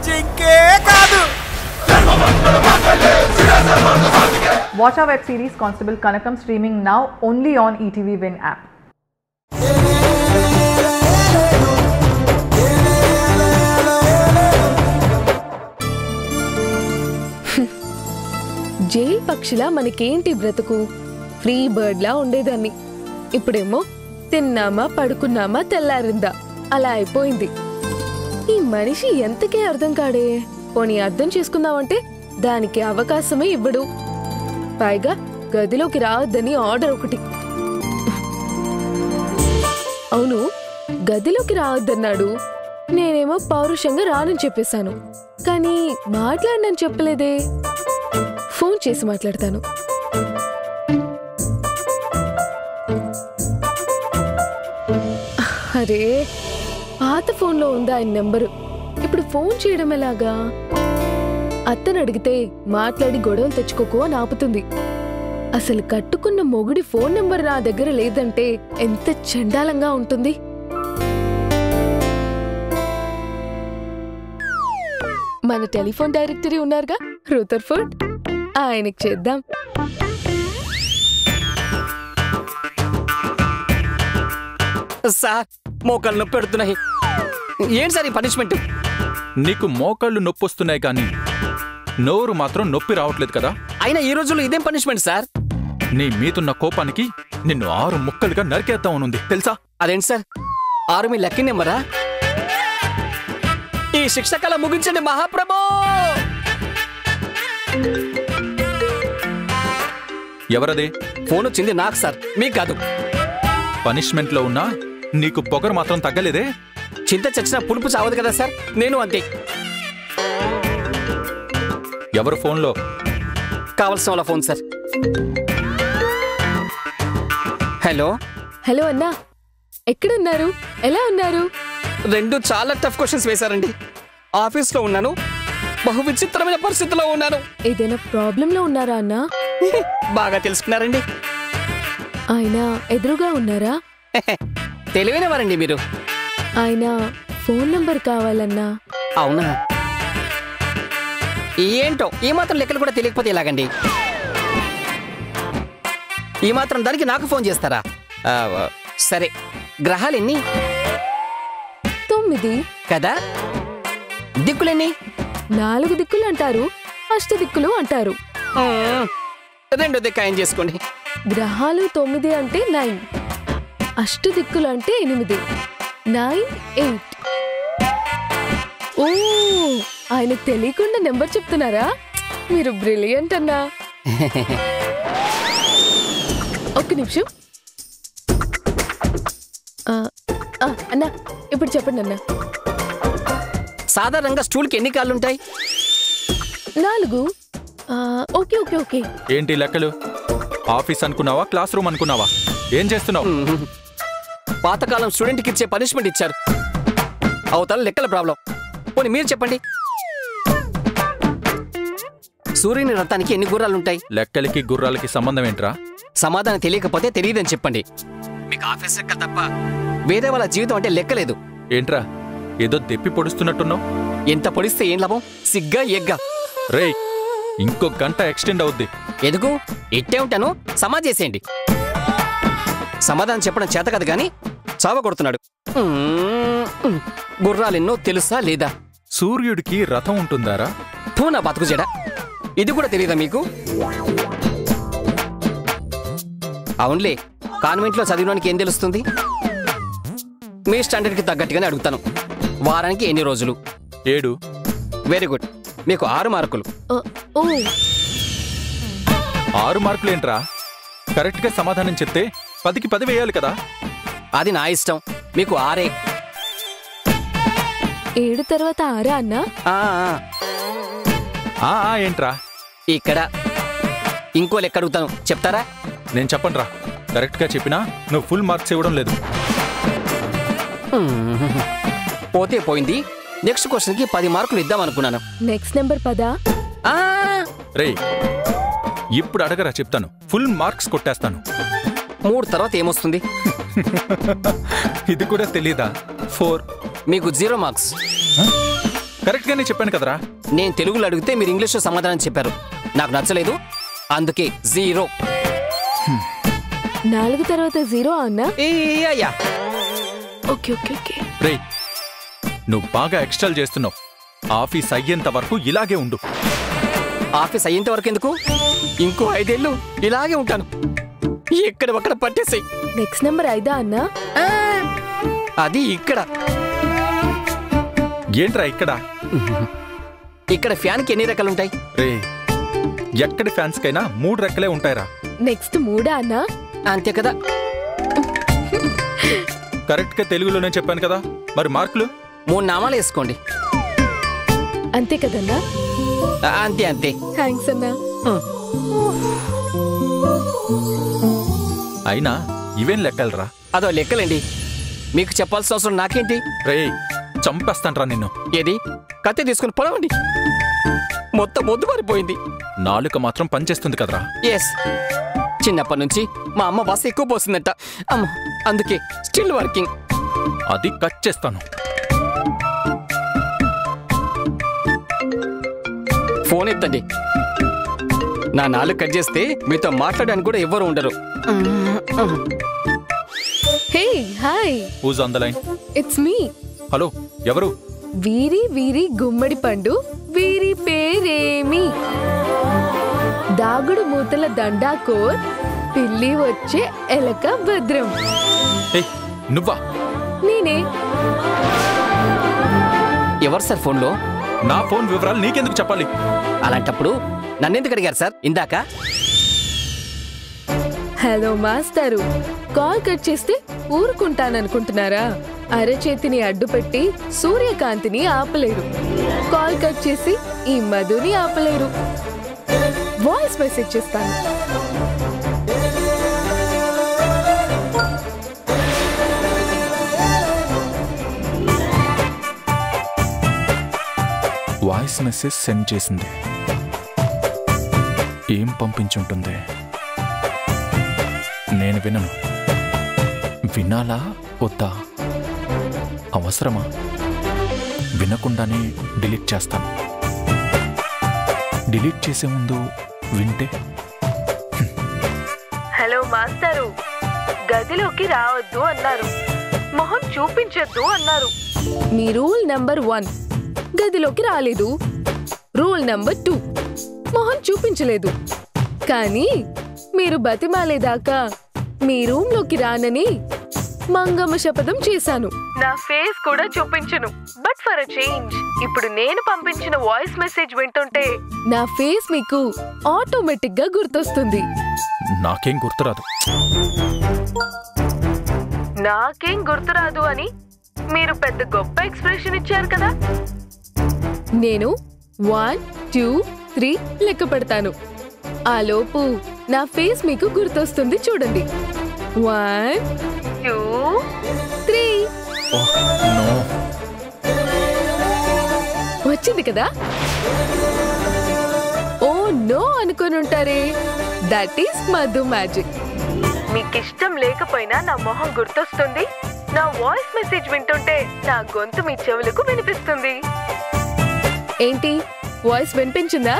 జింకే కాదు. Watch our web series Constable Kanakam streaming now only on ETV Win app. Jail పక్షిలా మనకేంటి బ్రతుకు? Free బర్డ్లా ఉండేదాన్ని. ఇప్పుడేమో తిన్నామా పడుకున్నామా తెల్లారిందా అలా అయిపోయింది. ఈ మనిషి ఎంతకే అర్థం కాడే. పోనీ అర్థం చేసుకుందామంటే దానికి అవకాశమే ఇవ్వడు. పైగా గదిలోకి రావద్దని ఆర్డర్ ఒకటి. అవును, గదిలోకి రావద్దన్నాడు. నేనేమో పౌరుషంగా రానని చెప్పేశాను. కానీ మాట్లాడనని చెప్పలేదే. ఫోన్ చేసి మాట్లాడతాను. అరే, పాత ఫోన్లో ఉందా ఆయన నెంబరు. ఇప్పుడు ఫోన్ చేయడం ఎలాగా? అత్తను అడిగితే మాట్లాడి గొడవలు తెచ్చుకోకు అని ఆపుతుంది. అసలు కట్టుకున్న మొగుడి ఫోన్ నెంబర్ నా దగ్గర లేదంటే ఎంత చండాలంగా ఉంటుంది. మన టెలిఫోన్ డైరెక్టరీ ఉన్నారుగా రూథర్ఫోర్డ్, ఆయనకి చేద్దాం. సార్, మోకాళ్ళు నొప్పి పెడుతున్నాయి. ఏంటి సార్ ఈ పనిష్మెంట్? నీకు మోకాళ్ళు నొప్పి వస్తున్నాయి కానీ నోరు మాత్రం నొప్పి రావట్లేదు కదా. అయినా ఈ రోజుల్లో ఇదేం పనిష్మెంట్ సార్? నీ మీదున్న కోపానికి నిన్ను 6 ముక్కలుగా నరికేద్దామనుంది తెలుసా? అదేంటి సార్, 6 మీ లక్కీ నెంబరా? ఈ శిక్ష కాలం ముగించండి మహాప్రభు. ఎవరది? ఫోన్ వచ్చింది నాకు సార్, మీకు కాదు. పనిష్మెంట్ లో ఉన్నా నీకు పొగరు మాత్రం తగ్గలేదే. చింత చచ్చిన పులుపు చావదు కదా సార్, నేను అంతే. ఎవరు ఫోన్లో? కావలసిన వాళ్ళ ఫోన్ సార్. హలో. హలో అన్నా, ఎక్కడున్నారు? ఎలా ఉన్నారు? 2 చాలా టఫ్ క్వశ్చన్స్ వేశారండి. ఆఫీస్లో ఉన్నాను, బహు విచిత్రమైన పరిస్థితిలో ఉన్నాను. ఏదైనా ప్రాబ్లంలో ఉన్నారా అన్నా? బాగా తెలుసుకున్నారండి. ఆయన ఎదురుగా ఉన్నారా? తెలివైన వారండి మీరు. ఆయన ఫోన్ నంబర్ కావాలన్నా. అవునా? ఏంటో ఈ మాత్రం లెక్కలు కూడా తెలియకపోతే ఎలాగండి? ఈ మాత్రం దానికి నాకు ఫోన్ చేస్తారా? సరే, గ్రహాలు ఎన్ని? 9 కదా. దిక్కులెన్ని? 4 దిక్కులు అంటారు, 8 దిక్కులు అంటారు. 2 దిక్కు ఆయన చేసుకోండి. గ్రహాలు 9 అంటే 9, 8 దిక్కులు అంటే 8, 9, 8. ఓ, ఆయన తెలియకుండా నెంబర్ చెప్తున్నారా? మీరు బ్రిలియంట్ అన్నా. ఒక్క నిమిషం అన్నా, ఇప్పుడు చెప్పండి అన్నా. సాధారణంగా స్టూల్కి ఎన్ని కాళ్ళుంటాయి? 4. Okay okay okay. ఏంటి లెక్కలు? ఆఫీస్ అనుకున్నావా, క్లాస్ రూమ్ అనుకున్నావా? ఏం చేస్తున్నావు? పాతకాలం స్టూడెంట్కి ఇచ్చే పనిష్మెంట్ ఇచ్చారు. అవతల లెక్కల ప్రాబ్లం. పోనీ మీరు చెప్పండి, సూర్యుని రథానికి ఎన్ని గుర్రాలుంటాయి? లెక్కలకి గుర్రాలకి సంబంధం ఏంట్రా? సమాధానం తెలియకపోతే తెలియదని చెప్పండి. మీకు ఆఫీస్ లెక్క తప్ప వేరే వాళ్ళ జీవితం అంటే లెక్కలేదు. ఏంట్రా ఏదో దెప్పి పొడుస్తున్నట్టున్నావు? ఎంత పొడిస్తే ఏం లాభం? సిగ్గా ఎగ్గా. రేయ్, ఇంకో గంట ఎక్స్టెండ్ అవుద్ది. ఎదుగు ఇట్టే ఉంటాను, సమాజ్ చేసేయండి. సమాధానం చెప్పడం చేత కదా గాని చావ కొడుతున్నాడు. గుర్రాలెన్నో తెలుసా లేదా? సూర్యుడికి రథం ఉంటుందారా? నా బతుకు చెడ, ఇది కూడా తెలియదా మీకు? అవునులే, కాన్వెంట్లో చదివినానికి ఏం తెలుస్తుంది? మీ స్టాండర్డ్కి తగ్గట్టుగానే అడుగుతాను. వారానికి ఎన్ని రోజులు? 7. వెరీ గుడ్, మీకు 6 మార్కులు. 6 మార్కులేంట్రా? కరెక్ట్ గా సమాధానం చెప్తే 10కి 10 వేయాలి కదా. అది నా ఇష్టం, మీకు 6. 7 తర్వాత 6 అన్నా? ఏంట్రా? ఇక్కడ ఇంకో లెక్క అడుగుతాను, చెప్తారా? నేను చెప్పండ్రా. కరెక్ట్ గా చెప్పినా నువ్వు ఫుల్ మార్క్స్ ఇవ్వడం లేదు. పోతే పోయింది. నెక్స్ట్ క్వశ్చన్ కి 10 మార్కులు ఇద్దాం అనుకున్నాను. Next number 10. రేయ్, ఇప్పుడు అడగరా, చెప్తాను. ఫుల్ మార్క్స్ కొట్టేస్తాను. 3 తర్వాత ఏమొస్తుంది? ఇది కూడా తెలీదా? 4. మీకు 0 మార్క్స్. కరెక్ట్ గానే చెప్పాను కదరా. నేను తెలుగులో అడిగితే మీరు ఇంగ్లీష్లో సమాధానం చెప్పారు. నాకు నచ్చలేదు, అందుకే 0. 4 తర్వాత 0 అన్నా? యా. Okay okay okay. రే, నువ్వు బాగా ఎక్స్ట్రాల్ చేస్తున్నావు. ఆఫీస్ అయ్యేంత వరకు ఇలాగే ఉండు. ఆఫీస్ అయ్యేంత వరకు ఎందుకు? ఇంకో 5 ఏళ్ళు ఇలాగే ఉంటాను. ఎక్కడ ఒక్కడ పట్టేసాయి. నెక్స్ట్ నెంబర్ 5 అన్నా? అది ఇక్కడ. ఏంట్రా ఇక్కడ? ఇక్కడ ఫ్యాన్కి ఎన్ని రెక్కలుంటాయి? రే, ఎక్కడి ఫ్యాన్స్ కైనా 3 రెక్కలే ఉంటాయిరా. నెక్స్ట్ 3 అన్నా? అంతే కదా. కరెక్ట్ గా తెలుగులోనే చెప్పాను కదా. మరి మార్కులు 3 నామాలు వేసుకోండి. అంతే కదన్నా? అంతే అంతే. థ్యాంక్స్ అన్నా. అయినా ఇవేం లెక్కలరా? అదో లెక్కలండి, మీకు చెప్పాల్సిన అవసరం నాకేంటి? రే, చంపేస్తాన్రా నిన్ను. ఏది? కత్తి తీసుకుని పొడవండి. మొత్తం మొద్దు మారిపోయింది. నాలుక మాత్రం పనిచేస్తుంది కదరా. ఎస్, చిన్నప్పటి నుంచి మా అమ్మ బాస ఎక్కువ పోసిందట. అమ్మ, అందుకే స్టిల్ వర్కింగ్. అది కట్ చేస్తాను. ఫోన్ ఎత్తండి. నా నాలుగు కట్ చేస్తే మీతో మాట్లాడడానికి కూడా ఎవ్వరు ఉండరు. Hey hi, who's on the line? It's me. Hello, ఎవరు? వీరి వీరి గుమ్మడి పండు, వీరి పేరేమి? దాగుడు మూతల దండాకోర్, పిల్లి వచ్చే ఎలక భద్రం. ఏయ్, నువ్వా? నేనే. ఎవరు సార్ ఫోన్లో? నా ఫోన్ వివరాలు నీకెందుకు చెప్పాలి? అలాంటప్పుడు నన్నెందుకు అడిగారు సార్ ఇందాక? హలో మాస్టారు, కాల్ కట్ చేస్తే ఊరుకుంటాననుకుంటున్నారా? అరచేతిని అడ్డుపెట్టి సూర్యకాంతిని ఆపలేరు, కాల్ కట్ చేసి ఈ మధుని ఆపలేరు. వాయిస్ మెసేజ్ చేస్తాను. వాయిస్ మెసేజ్ సెండ్ చేసింది. ఏం పంపించుంటుంది? నేను వినను. వినాలా వద్దా? అవసరమా? వినకుండానే డిలీట్ చేస్తాను. డిలీట్ చేసే ముందు వింటే? హలో మాస్టారు, గదిలోకి రావద్దు అన్నారు, మొహం చూపించొద్దు అన్నారు. మీ రూల్ నంబర్ 1 గదిలోకి రాలేదు, రూల్ నంబర్ 2 మొహం చూపించలేదు. కానీ మీరు బతిమాలేదాకా మీ రూమ్ లోకి రానని మంగమ్మ శపథం చేశాను. నా ఫేస్ కూడా చూపించను, బట్ ఫర్ అ చేంజ్ ఇప్పుడు నేను పంపించిన వాయిస్ మెసేజ్ వింటుంటే నా ఫేస్ మీకు ఆటోమేటిక్ గా గుర్తొస్తుంది. నాకేం గుర్తురాదు. నాకేం గుర్తురాదు అని మీరు పెద్ద గొప్ప ఎక్స్ప్రెషన్ ఇచ్చారు కదా. నేను 1 2 3 లెక్క పెడతాను. ఆ లోపు నా ఫేస్ మీకు గుర్తొస్తుంది, చూడండి. 1 2 3. వచ్చింది కదా. ఓ నో అనుకుని ఉంటారే, దట్ ఈస్ మధు మ్యాజిక్. మీకు ఇష్టం లేకపోయినా నా మొహం గుర్తొస్తుంది, నా వాయిస్ మెసేజ్ వింటుంటే నా గొంతు మీ చెవులకు వినిపిస్తుంది. ఏంటి, వాయిస్ వినిపించిందా?